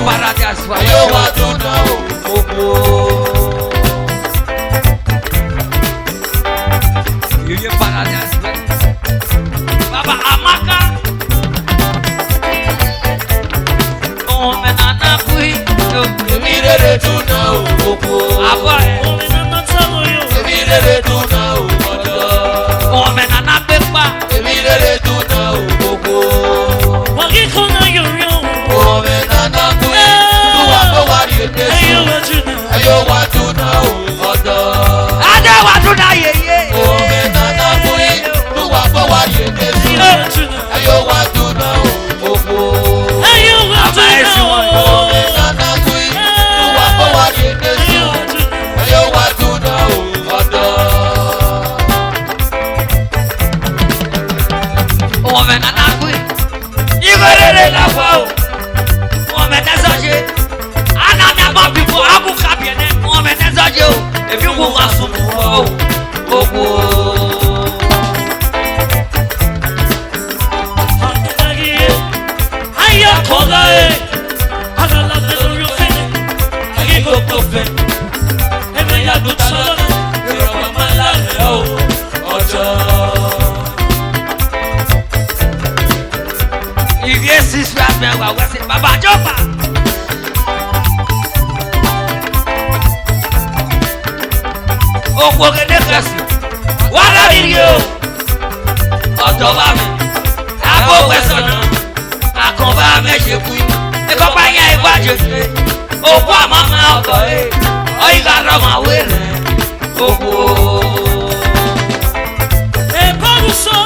paradise wa Ayo wa duna opo. Iye paradise. Baba Amaka. Oh me nana kui. Emirere duna opo. Abo. Emirere duna opo. Oh me nana pepa. Emirere duna opo. Wakikona yoyo. Oh me nana kui. Tuwa ko wari edesu. Ayo wa duna opo. Ade wa duna yeye. Oh me nana kui. Tuwa ko wari edesu. Ayo wa duna opo. Baba Jopa. Oko gene kasi. Wala video. Odo ba mi. Abo kwesona. Akon ba me se ku. E ko pa yan iwaje se. Oko amama ogo e. Oyi ga ro ma were. Oko. E baruso.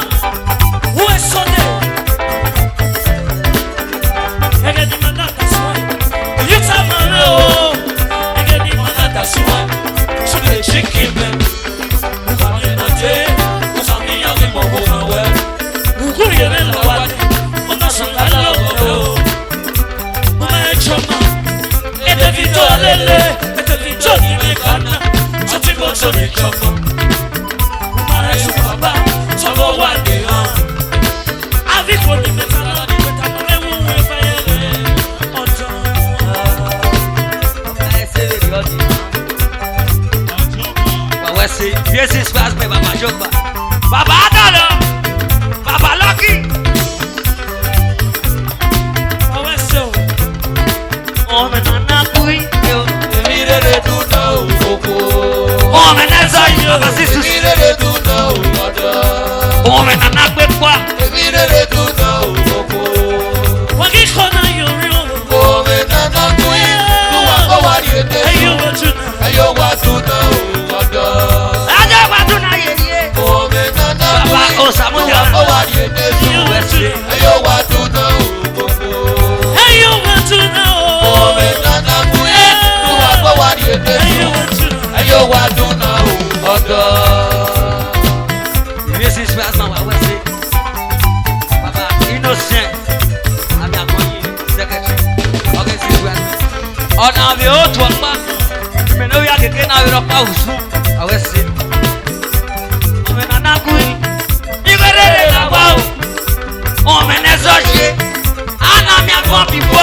Wo esone. This is fast by Baba Jopa. Baba Adalo. Baba Lucky. Oh me nana kui. Emirere duna opo. Oh me nana yo. Emirere duna opo. Oh me nana pepa. Emirere duna opo. Wakikona yoyo. Oh me nana kui. Tuwa ko wari edesu. Ayo wa duna opo. Ayo wa duna opo. Oh me nana kui. Tuwa ko wari edesu. Ayo wa duna opo. This is fast man wa say. Baba innocent. Ami akonyi secretary. Okay, this is fast. Ona bi o to pa. Me no ya keke na ro pa usu. Awe say. Me nana kui. Igerere la wa o. O me nezoje. Ana mi akon pipo.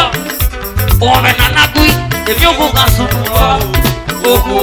O me nana kui. Ebi o ko kan su wa. Ogo.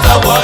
Baba,